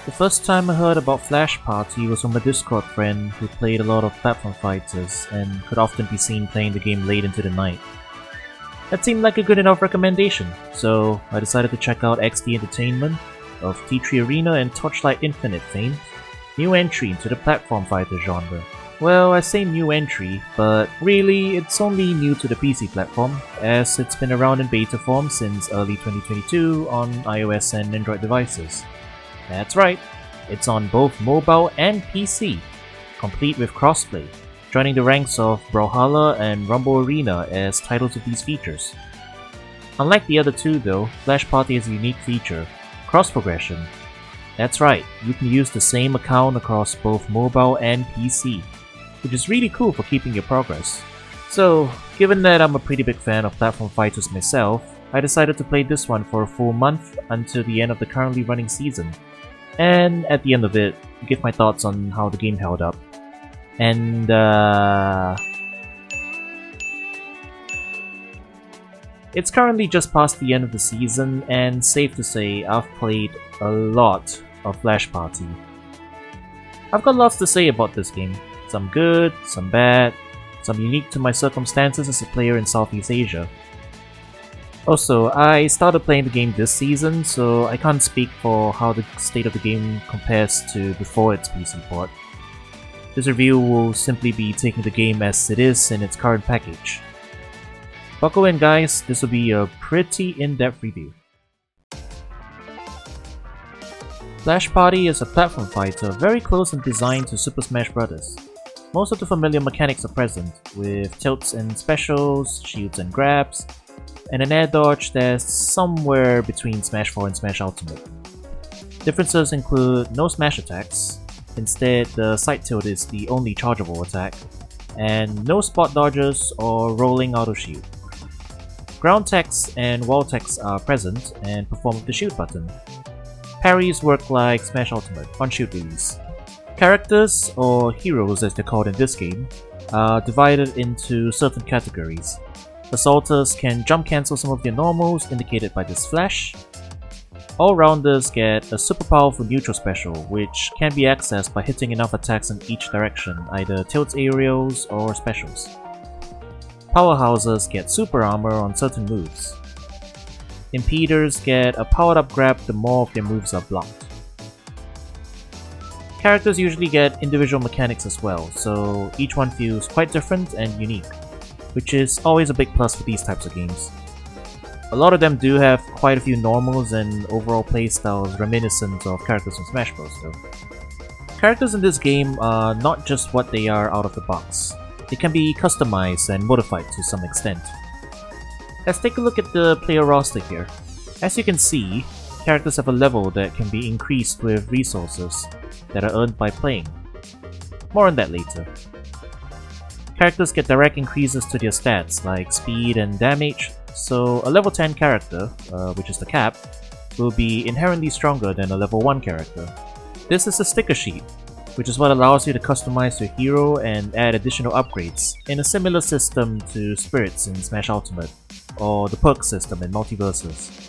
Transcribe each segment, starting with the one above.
The first time I heard about Flash Party was from a Discord friend who played a lot of platform fighters and could often be seen playing the game late into the night. That seemed like a good enough recommendation, so I decided to check out XD Entertainment, of T3 Arena and Torchlight Infinite fame, new entry into the platform fighter genre. Well, I say new entry, but really it's only new to the PC platform, as it's been around in beta form since early 2022 on iOS and Android devices. That's right, it's on both mobile and PC, complete with crossplay, joining the ranks of Brawlhalla and Rumble Arena as titles of these features. Unlike the other two though, Flash Party has a unique feature, cross-progression. That's right, you can use the same account across both mobile and PC, which is really cool for keeping your progress. So, given that I'm a pretty big fan of platform fighters myself, I decided to play this one for a full month until the end of the currently running season. And at the end of it, give my thoughts on how the game held up. And it's currently just past the end of the season, and safe to say I've played a lot of Flash Party. I've got lots to say about this game. Some good, some bad, some unique to my circumstances as a player in Southeast Asia. Also, I started playing the game this season, so I can't speak for how the state of the game compares to before its PC port. This review will simply be taking the game as it is in its current package. Buckle in guys, this will be a pretty in-depth review. Flash Party is a platform fighter very close in design to Super Smash Bros. Most of the familiar mechanics are present, with tilts and specials, shields and grabs, and an air dodge that's somewhere between Smash 4 and Smash Ultimate. Differences include no smash attacks, instead the side tilt is the only chargeable attack, and no spot dodges or rolling auto shield. Ground techs and wall techs are present and perform with the shield button. Parries work like Smash Ultimate on shield release. Characters, or heroes as they're called in this game, are divided into certain categories. Assaulters can jump cancel some of their normals indicated by this flash. All-rounders get a super powerful neutral special, which can be accessed by hitting enough attacks in each direction, either tilts aerials or specials. Powerhouses get super armor on certain moves. Impeders get a powered up grab the more of their moves are blocked. Characters usually get individual mechanics as well, so each one feels quite different and unique, which is always a big plus for these types of games. A lot of them do have quite a few normals and overall playstyles reminiscent of characters from Smash Bros. Though. Characters in this game are not just what they are out of the box. They can be customized and modified to some extent. Let's take a look at the player roster here. As you can see, characters have a level that can be increased with resources that are earned by playing. More on that later. Characters get direct increases to their stats like speed and damage, so a level 10 character, which is the cap, will be inherently stronger than a level 1 character. This is a sticker sheet, which is what allows you to customize your hero and add additional upgrades in a similar system to Spirits in Smash Ultimate, or the perk system in Multiverses.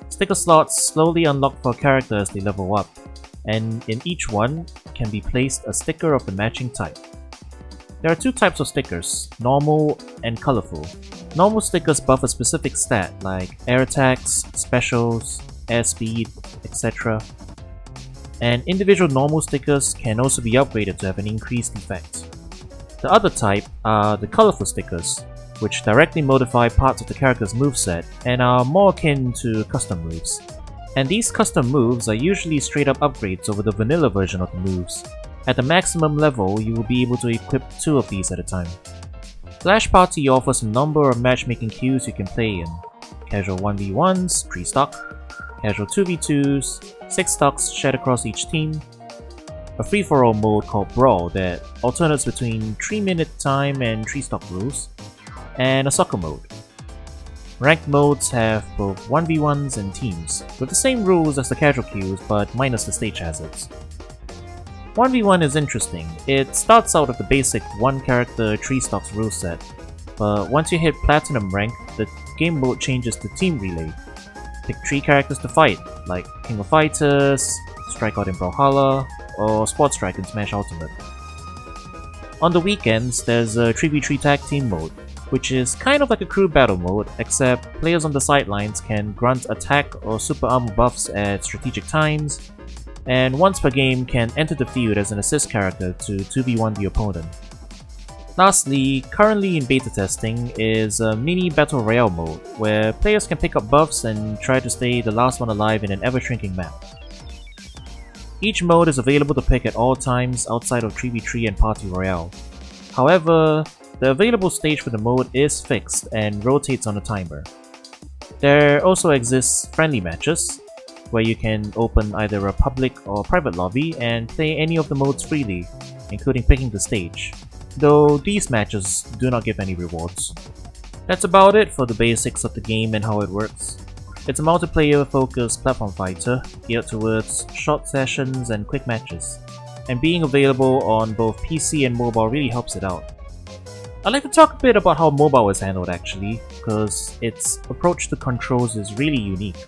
Sticker slots slowly unlock for a character as they level up, and in each one can be placed a sticker of the matching type. There are two types of stickers, normal and colorful. Normal stickers buff a specific stat like air attacks, specials, airspeed, etc. And individual normal stickers can also be upgraded to have an increased effect. The other type are the colorful stickers, which directly modify parts of the character's moveset and are more akin to custom moves. And these custom moves are usually straight up upgrades over the vanilla version of the moves. At the maximum level, you will be able to equip 2 of these at a time. Flash Party offers a number of matchmaking queues you can play in. Casual 1v1s, 3 stock, casual 2v2s, 6 stocks shared across each team, a free-for-all mode called Brawl that alternates between 3-minute time and 3 stock rules, and a soccer mode. Ranked modes have both 1v1s and teams, with the same rules as the casual queues but minus the stage hazards. 1v1 is interesting. It starts out with the basic 1 character 3 stocks rule set, but once you hit Platinum rank, the game mode changes to Team Relay. Pick 3 characters to fight, like King of Fighters, Strikeout in Brawlhalla, or Sport Strike in Smash Ultimate. On the weekends, there's a 3v3 tag team mode, which is kind of like a crew battle mode, except players on the sidelines can grunt attack or super armor buffs at strategic times, and once per game can enter the field as an assist character to 2v1 the opponent. Lastly, currently in beta testing is a mini battle royale mode, where players can pick up buffs and try to stay the last one alive in an ever-shrinking map. Each mode is available to pick at all times outside of 3v3 and Party Royale. However, the available stage for the mode is fixed and rotates on a timer. There also exists friendly matches, where you can open either a public or private lobby and play any of the modes freely, including picking the stage, though these matches do not give any rewards. That's about it for the basics of the game and how it works. It's a multiplayer-focused platform fighter geared towards short sessions and quick matches, and being available on both PC and mobile really helps it out. I'd like to talk a bit about how mobile is handled actually, because its approach to controls is really unique.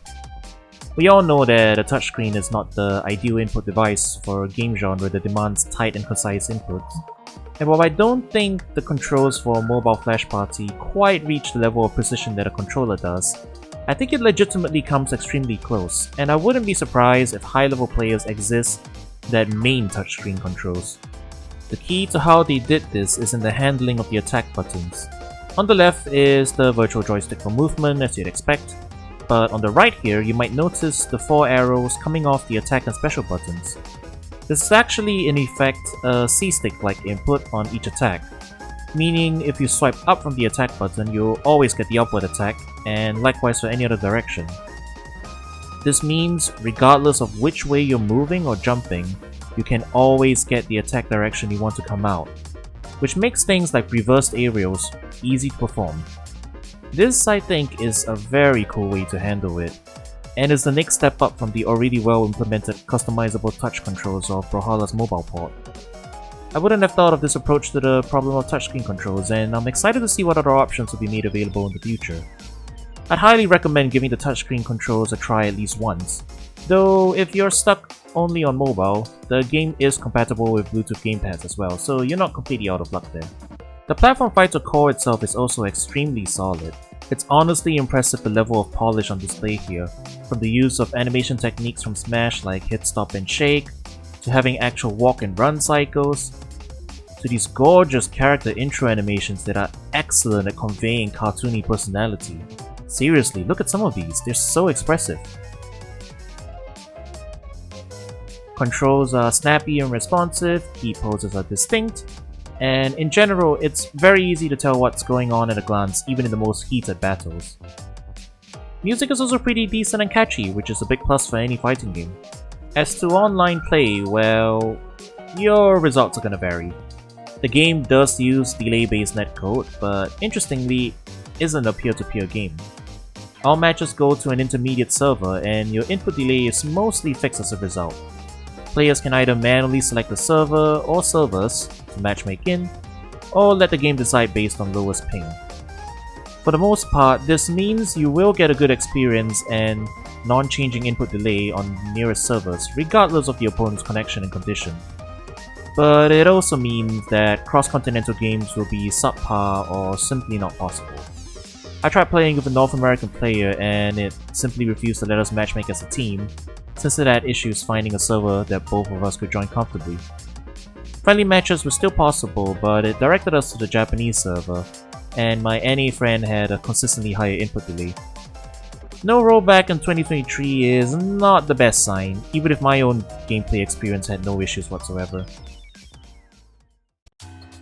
We all know that a touchscreen is not the ideal input device for a game genre that demands tight and concise inputs. And while I don't think the controls for a mobile Flash Party quite reach the level of precision that a controller does, I think it legitimately comes extremely close, and I wouldn't be surprised if high-level players exist that main touchscreen controls. The key to how they did this is in the handling of the attack buttons. On the left is the virtual joystick for movement, as you'd expect, but on the right here you might notice the 4 arrows coming off the attack and special buttons. This is actually in effect a C-stick-like input on each attack, meaning if you swipe up from the attack button you'll always get the upward attack, and likewise for any other direction. This means regardless of which way you're moving or jumping, you can always get the attack direction you want to come out, which makes things like reversed aerials easy to perform. This, I think, is a very cool way to handle it, and is the next step up from the already well implemented customizable touch controls of Brawlhalla's mobile port. I wouldn't have thought of this approach to the problem of touchscreen controls, and I'm excited to see what other options will be made available in the future. I'd highly recommend giving the touchscreen controls a try at least once, though if you're stuck only on mobile, the game is compatible with Bluetooth gamepads as well, so you're not completely out of luck there. The platform fighter core itself is also extremely solid. It's honestly impressive the level of polish on display here, from the use of animation techniques from Smash like hit, stop and shake, to having actual walk and run cycles, to these gorgeous character intro animations that are excellent at conveying cartoony personality. Seriously, look at some of these, they're so expressive. Controls are snappy and responsive, key poses are distinct, and in general, it's very easy to tell what's going on at a glance, even in the most heated battles. Music is also pretty decent and catchy, which is a big plus for any fighting game. As to online play, well, your results are gonna vary. The game does use delay-based netcode, but interestingly, isn't a peer-to-peer game. All matches go to an intermediate server, and your input delay is mostly fixed as a result. Players can either manually select a server or servers to matchmake in, or let the game decide based on lowest ping. For the most part, this means you will get a good experience and non-changing input delay on nearest servers, regardless of the opponent's connection and condition. But it also means that cross-continental games will be subpar or simply not possible. I tried playing with a North American player and it simply refused to let us matchmake as a team, since it had issues finding a server that both of us could join comfortably. Friendly matches were still possible, but it directed us to the Japanese server, and my NA friend had a consistently higher input delay. No rollback in 2023 is not the best sign, even if my own gameplay experience had no issues whatsoever.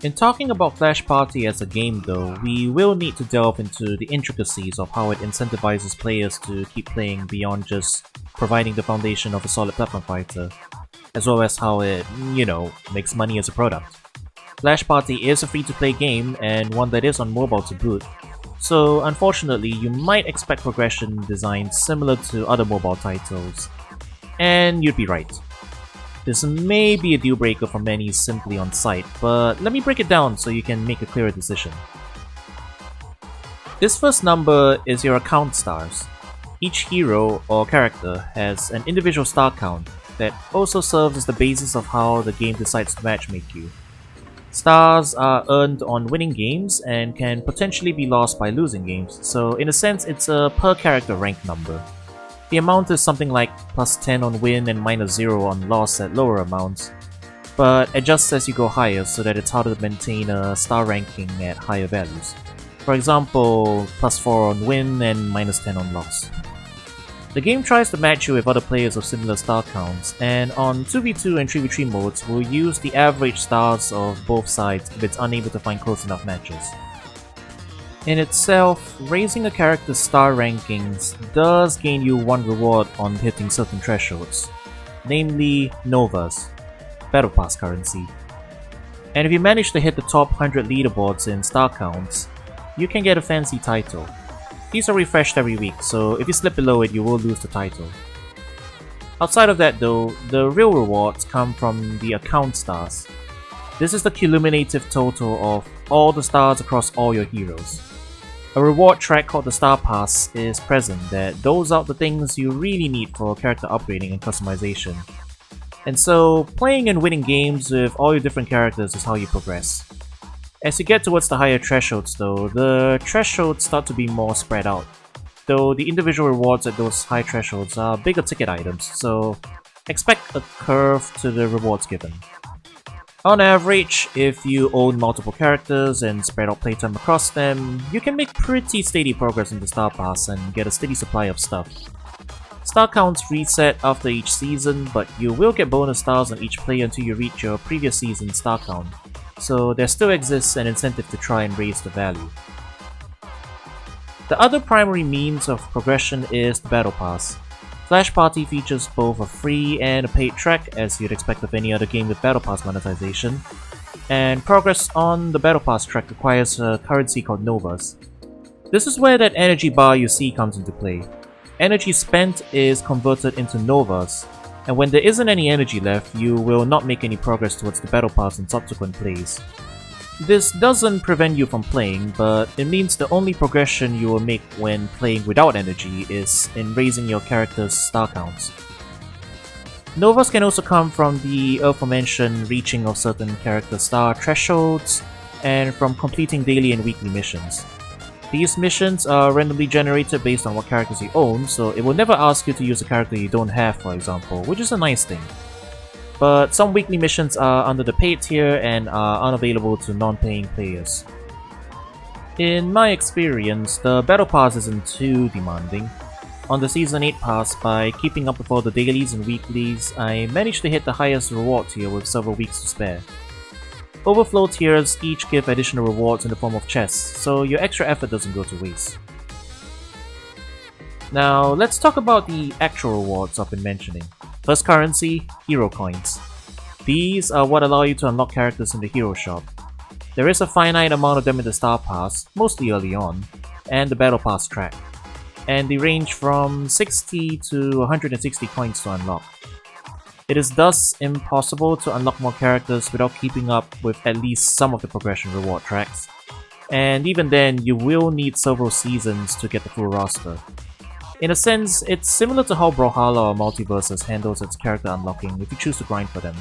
In talking about Flash Party as a game though, we will need to delve into the intricacies of how it incentivizes players to keep playing beyond just providing the foundation of a solid platform fighter, as well as how it, makes money as a product. Flash Party is a free-to-play game and one that is on mobile to boot, so unfortunately you might expect progression designs similar to other mobile titles, and you'd be right. This may be a deal breaker for many simply on sight, but let me break it down so you can make a clearer decision. This first number is your account stars. Each hero or character has an individual star count that also serves as the basis of how the game decides to matchmake you. Stars are earned on winning games and can potentially be lost by losing games, so in a sense it's a per character rank number. The amount is something like plus 10 on win and minus 0 on loss at lower amounts, but adjusts as you go higher so that it's harder to maintain a star ranking at higher values. For example, plus 4 on win and minus 10 on loss. The game tries to match you with other players of similar star counts, and on 2v2 and 3v3 modes will use the average stars of both sides if it's unable to find close enough matches. In itself, raising a character's star rankings does gain you one reward on hitting certain thresholds, namely Novas, Battle Pass currency. And if you manage to hit the top 100 leaderboards in star counts, you can get a fancy title. These are refreshed every week, so if you slip below it, you will lose the title. Outside of that though, the real rewards come from the account stars. This is the cumulative total of all the stars across all your heroes. A reward track called the Star Pass is present that doles out the things you really need for character upgrading and customization. And so, playing and winning games with all your different characters is how you progress. As you get towards the higher thresholds though, the thresholds start to be more spread out, though the individual rewards at those high thresholds are bigger ticket items, so expect a curve to the rewards given. On average, if you own multiple characters and spread out playtime across them, you can make pretty steady progress in the Star Pass and get a steady supply of stuff. Star counts reset after each season, but you will get bonus stars on each player until you reach your previous season's star count, so there still exists an incentive to try and raise the value. The other primary means of progression is the Battle Pass. Flash Party features both a free and a paid track, as you'd expect of any other game with Battle Pass monetization, and progress on the Battle Pass track requires a currency called Novas. This is where that energy bar you see comes into play. Energy spent is converted into Novas, and when there isn't any energy left, you will not make any progress towards the Battle Pass in subsequent plays. This doesn't prevent you from playing, but it means the only progression you will make when playing without energy is in raising your character's star counts. Novas can also come from the aforementioned reaching of certain character star thresholds, and from completing daily and weekly missions. These missions are randomly generated based on what characters you own, so it will never ask you to use a character you don't have, for example, which is a nice thing. But some weekly missions are under the paid tier and are unavailable to non-paying players. In my experience, the Battle Pass isn't too demanding. On the Season 8 pass, by keeping up with all the dailies and weeklies, I managed to hit the highest reward tier with several weeks to spare. Overflow tiers each give additional rewards in the form of chests, so your extra effort doesn't go to waste. Now, let's talk about the actual rewards I've been mentioning. First currency, hero coins. These are what allow you to unlock characters in the hero shop. There is a finite amount of them in the Star Pass, mostly early on, and the Battle Pass track, and they range from 60 to 160 coins to unlock. It is thus impossible to unlock more characters without keeping up with at least some of the progression reward tracks, and even then you will need several seasons to get the full roster. In a sense, it's similar to how Brawlhalla or Multiversus handles its character unlocking if you choose to grind for them.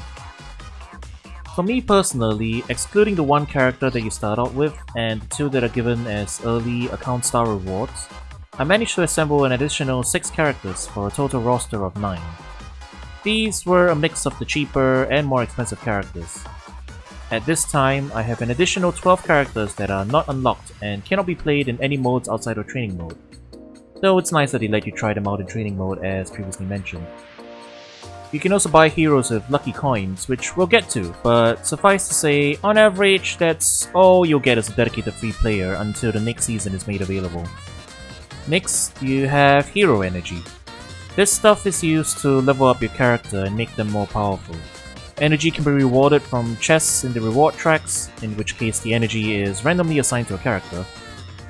For me personally, excluding the one character that you start out with and the two that are given as early account star rewards, I managed to assemble an additional 6 characters for a total roster of 9. These were a mix of the cheaper and more expensive characters. At this time, I have an additional 12 characters that are not unlocked and cannot be played in any modes outside of training mode. Though it's nice that they let you try them out in training mode as previously mentioned. You can also buy heroes with lucky coins, which we'll get to, but suffice to say, on average, that's all you'll get as a dedicated free player until the next season is made available. Next, you have Hero Energy. This stuff is used to level up your character and make them more powerful. Energy can be rewarded from chests in the reward tracks, in which case the energy is randomly assigned to a character,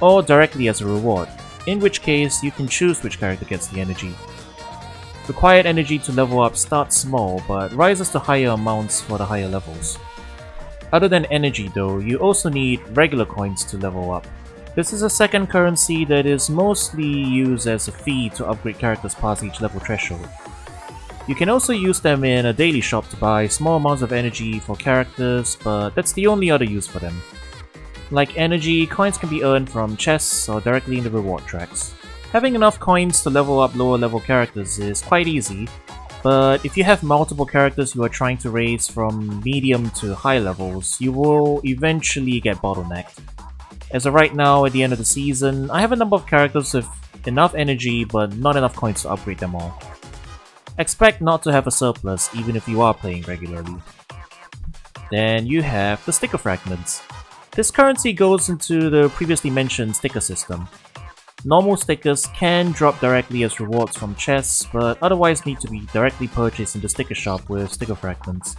or directly as a reward, in which case you can choose which character gets the energy. Required energy to level up starts small, but rises to higher amounts for the higher levels. Other than energy though, you also need regular coins to level up. This is a second currency that is mostly used as a fee to upgrade characters past each level threshold. You can also use them in a daily shop to buy small amounts of energy for characters, but that's the only other use for them. Like energy, coins can be earned from chests or directly in the reward tracks. Having enough coins to level up lower level characters is quite easy, but if you have multiple characters you are trying to raise from medium to high levels, you will eventually get bottlenecked. As of right now, at the end of the season, I have a number of characters with enough energy but not enough coins to upgrade them all. Expect not to have a surplus even if you are playing regularly. Then you have the sticker fragments. This currency goes into the previously mentioned sticker system. Normal stickers can drop directly as rewards from chests, but otherwise need to be directly purchased in the sticker shop with sticker fragments.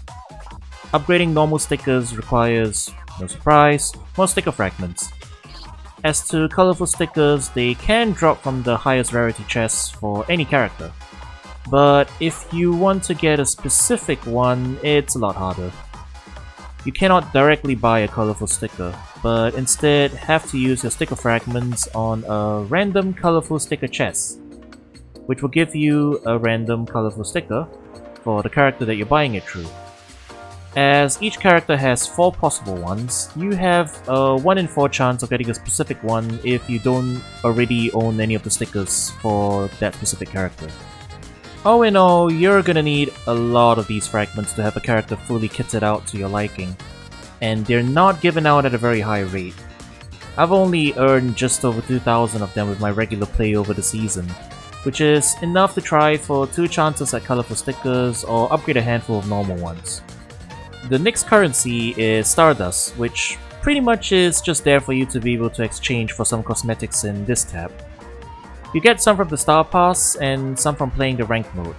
Upgrading normal stickers requires, no surprise, more sticker fragments. As to colorful stickers, they can drop from the highest rarity chests for any character. But if you want to get a specific one, it's a lot harder. You cannot directly buy a colorful sticker, but instead have to use your sticker fragments on a random colorful sticker chest, which will give you a random colorful sticker for the character that you're buying it through. As each character has 4 possible ones, you have a 1 in 4 chance of getting a specific one if you don't already own any of the stickers for that specific character. All in all, you're gonna need a lot of these fragments to have a character fully kitted out to your liking, and they're not given out at a very high rate. I've only earned just over 2,000 of them with my regular play over the season, which is enough to try for 2 chances at colorful stickers or upgrade a handful of normal ones. The next currency is Stardust, which pretty much is just there for you to be able to exchange for some cosmetics in this tab. You get some from the Star Pass and some from playing the ranked mode.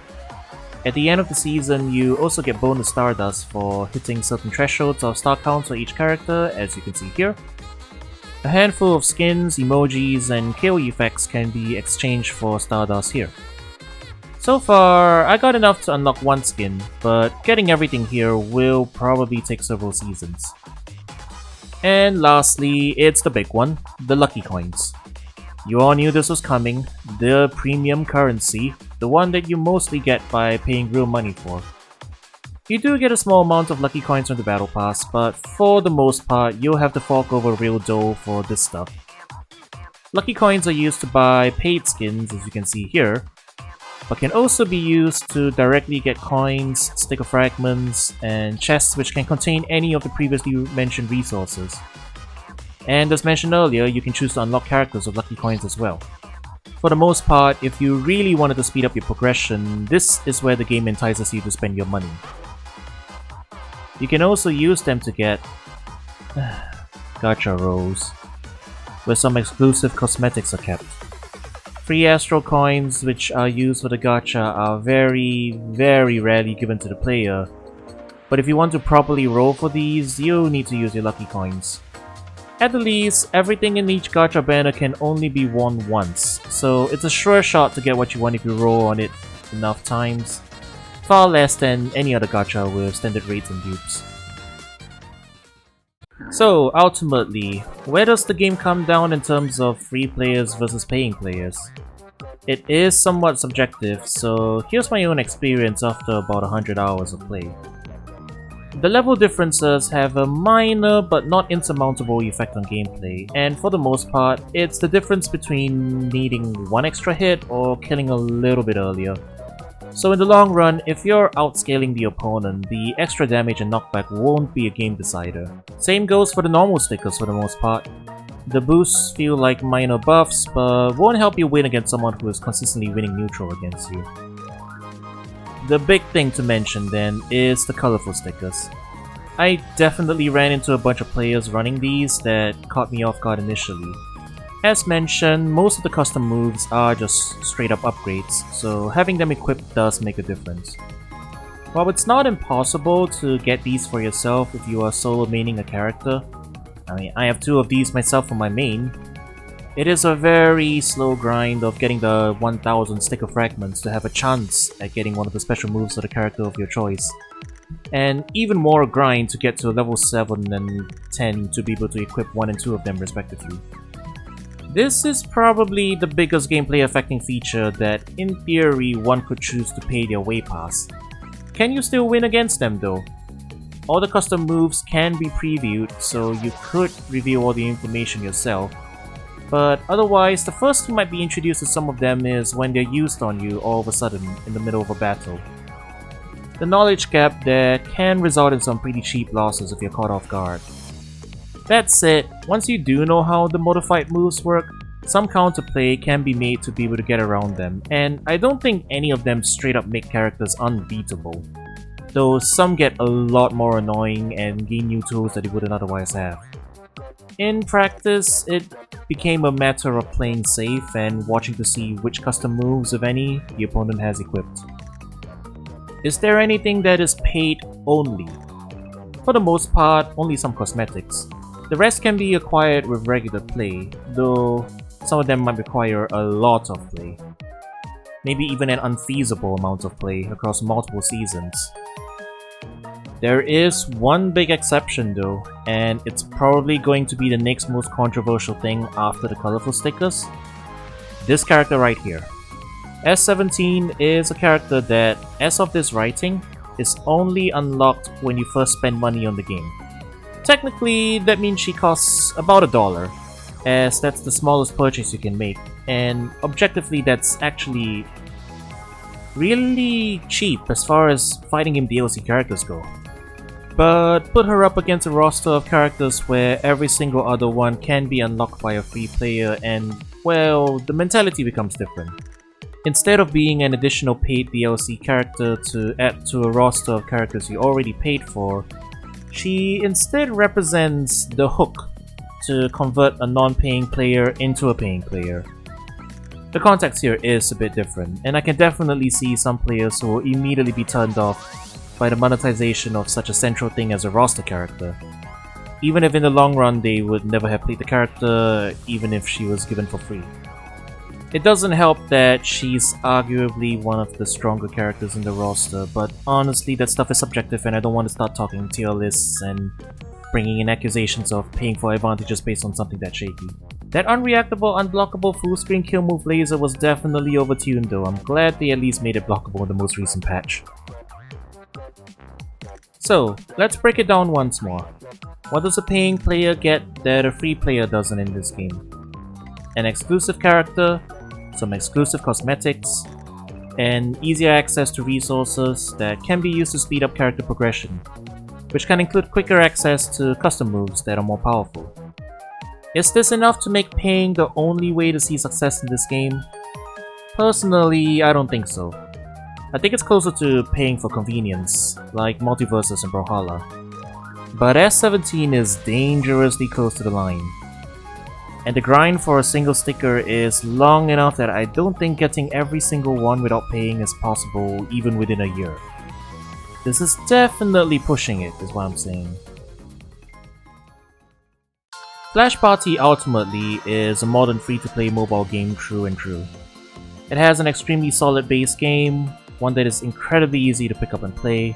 At the end of the season, you also get bonus Stardust for hitting certain thresholds of star counts for each character, as you can see here. A handful of skins, emojis, and KO effects can be exchanged for Stardust here. So far, I got enough to unlock 1 skin, but getting everything here will probably take several seasons. And lastly, it's the big one, the Lucky Coins. You all knew this was coming, the premium currency, the one that you mostly get by paying real money for. You do get a small amount of lucky coins from the battle pass, but for the most part, you'll have to fork over real dough for this stuff. Lucky coins are used to buy paid skins, as you can see here, but can also be used to directly get coins, sticker fragments, and chests which can contain any of the previously mentioned resources. And as mentioned earlier, you can choose to unlock characters with lucky coins as well. For the most part, if you really wanted to speed up your progression, this is where the game entices you to spend your money. You can also use them to get gacha rolls, where some exclusive cosmetics are kept. Free Astral coins, which are used for the gacha, are very rarely given to the player, but if you want to properly roll for these, you'll need to use your lucky coins. At the least, everything in each gacha banner can only be won once, so it's a sure shot to get what you want if you roll on it enough times. Far less than any other gacha with standard rates and dupes. So, ultimately, where does the game come down in terms of free players versus paying players? It is somewhat subjective, so here's my own experience after about 100 hours of play. The level differences have a minor but not insurmountable effect on gameplay, and for the most part, it's the difference between needing 1 extra hit or killing a little bit earlier. So in the long run, if you're outscaling the opponent, the extra damage and knockback won't be a game decider. Same goes for the normal stickers for the most part. The boosts feel like minor buffs, but won't help you win against someone who is consistently winning neutral against you. The big thing to mention then is the colorful stickers. I definitely ran into a bunch of players running these that caught me off guard initially. As mentioned, most of the custom moves are just straight up upgrades, so having them equipped does make a difference. While it's not impossible to get these for yourself if you are solo maining a character, I have 2 of these myself for my main, it is a very slow grind of getting the 1000 sticker fragments to have a chance at getting one of the special moves of the character of your choice. And even more grind to get to level 7 and 10 to be able to equip 1 and 2 of them respectively. This is probably the biggest gameplay affecting feature that, in theory, one could choose to pay their way past. Can you still win against them though? All the custom moves can be previewed, so you could review all the information yourself. But otherwise, the first you might be introduced to some of them is when they're used on you all of a sudden in the middle of a battle. The knowledge gap there can result in some pretty cheap losses if you're caught off guard. That said, once you do know how the modified moves work, some counterplay can be made to be able to get around them, and I don't think any of them straight up make characters unbeatable, though some get a lot more annoying and gain new tools that they wouldn't otherwise have. In practice, it became a matter of playing safe and watching to see which custom moves, if any, the opponent has equipped. Is there anything that is paid only? For the most part, only some cosmetics. The rest can be acquired with regular play, though some of them might require a lot of play. Maybe even an unfeasible amount of play across multiple seasons. There is one big exception though, and it's probably going to be the next most controversial thing after the colorful stickers. This character right here. S17 is a character that, as of this writing, is only unlocked when you first spend money on the game. Technically, that means she costs about $1, as that's the smallest purchase you can make, and objectively that's actually really cheap as far as fighting game DLC characters go. But put her up against a roster of characters where every single other one can be unlocked by a free player and, well, the mentality becomes different. Instead of being an additional paid DLC character to add to a roster of characters you already paid for, she instead represents the hook to convert a non-paying player into a paying player. The context here is a bit different, and I can definitely see some players who will immediately be turned off by the monetization of such a central thing as a roster character, even if in the long run they would never have played the character even if she was given for free. It doesn't help that she's arguably one of the stronger characters in the roster, but honestly that stuff is subjective and I don't want to start talking tier lists and bringing in accusations of paying for advantages based on something that shaky. That unreactable, unblockable full screen kill move laser was definitely overtuned though. I'm glad they at least made it blockable in the most recent patch. So, let's break it down once more. What does a paying player get that a free player doesn't in this game? An exclusive character, some exclusive cosmetics, and easier access to resources that can be used to speed up character progression, which can include quicker access to custom moves that are more powerful. Is this enough to make paying the only way to see success in this game? Personally, I don't think so. I think it's closer to paying for convenience, like Multiversus and Brawlhalla. But S17 is dangerously close to the line. And the grind for a single sticker is long enough that I don't think getting every single one without paying is possible even within a year. This is definitely pushing it, is what I'm saying. Flash Party ultimately is a modern free-to-play mobile game true and true. It has an extremely solid base game, one that is incredibly easy to pick up and play.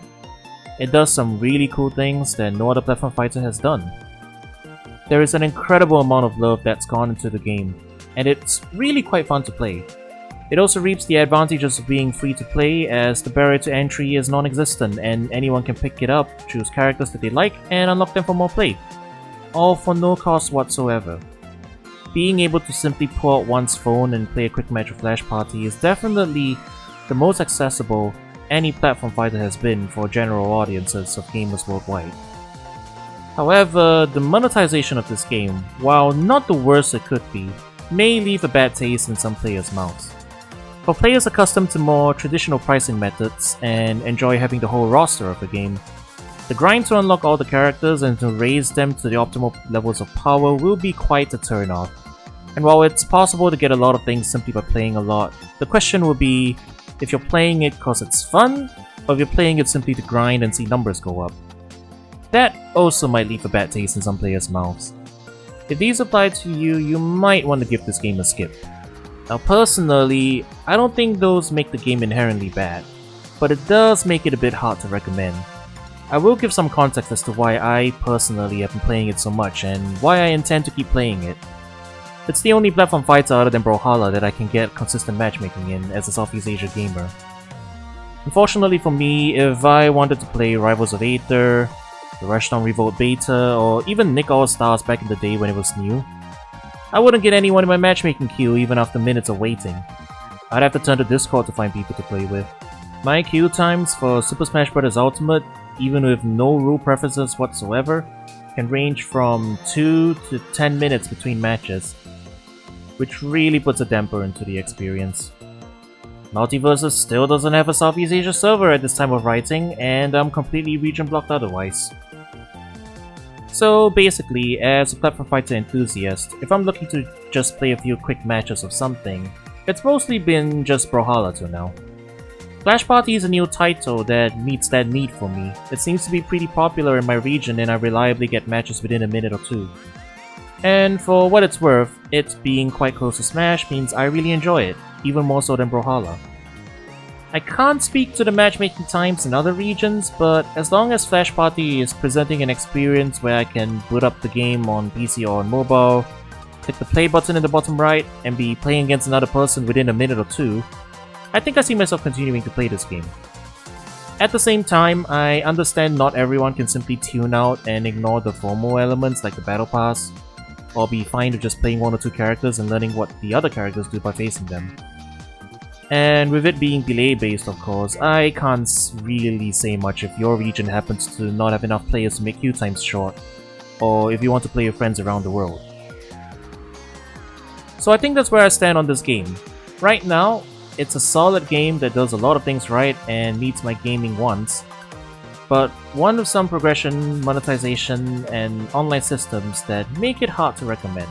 It does some really cool things that no other platform fighter has done. There is an incredible amount of love that's gone into the game, and it's really quite fun to play. It also reaps the advantages of being free to play, as the barrier to entry is non-existent and anyone can pick it up, choose characters that they like, and unlock them for more play. All for no cost whatsoever. Being able to simply pull out one's phone and play a quick match of Flash Party is definitely the most accessible any platform fighter has been for general audiences of gamers worldwide. However, the monetization of this game, while not the worst it could be, may leave a bad taste in some players' mouths. For players accustomed to more traditional pricing methods and enjoy having the whole roster of the game, the grind to unlock all the characters and to raise them to the optimal levels of power will be quite a turn-off. And while it's possible to get a lot of things simply by playing a lot, the question will be if you're playing it cause it's fun, or if you're playing it simply to grind and see numbers go up. That also might leave a bad taste in some players' mouths. If these apply to you, you might want to give this game a skip. Now personally, I don't think those make the game inherently bad, but it does make it a bit hard to recommend. I will give some context as to why I personally have been playing it so much and why I intend to keep playing it. It's the only platform fighter other than Brawlhalla that I can get consistent matchmaking in as a Southeast Asia gamer. Unfortunately for me, if I wanted to play Rivals of Aether, the Rushdown Revolt Beta, or even Nick All-Stars back in the day when it was new, I wouldn't get anyone in my matchmaking queue even after minutes of waiting. I'd have to turn to Discord to find people to play with. My queue times for Super Smash Bros. Ultimate, even with no rule preferences whatsoever, can range from 2 to 10 minutes between matches, which really puts a damper into the experience. Multiversus still doesn't have a Southeast Asia server at this time of writing, and I'm completely region blocked otherwise. So basically, as a platform fighter enthusiast, if I'm looking to just play a few quick matches of something, it's mostly been just Brawlhalla till now. Flash Party is a new title that meets that need for me. It seems to be pretty popular in my region and I reliably get matches within a minute or two. And for what it's worth, it being quite close to Smash means I really enjoy it, even more so than Brawlhalla. I can't speak to the matchmaking times in other regions, but as long as Flash Party is presenting an experience where I can boot up the game on PC or on mobile, click the play button in the bottom right, and be playing against another person within a minute or two, I think I see myself continuing to play this game. At the same time, I understand not everyone can simply tune out and ignore the FOMO elements like the Battle Pass, or be fine with just playing one or two characters and learning what the other characters do by facing them. And with it being delay based of course, I can't really say much if your region happens to not have enough players to make queue times short, or if you want to play with friends around the world. So I think that's where I stand on this game. Right now, it's a solid game that does a lot of things right and meets my gaming wants, but one with some progression, monetization, and online systems that make it hard to recommend.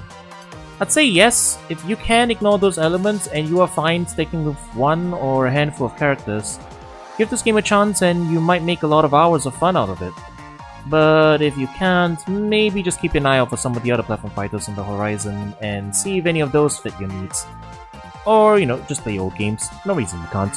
I'd say yes, if you can ignore those elements and you are fine sticking with one or a handful of characters, give this game a chance and you might make a lot of hours of fun out of it. But if you can't, maybe just keep an eye out for some of the other platform fighters on the horizon and see if any of those fit your needs. Or, just play old games. No reason you can't.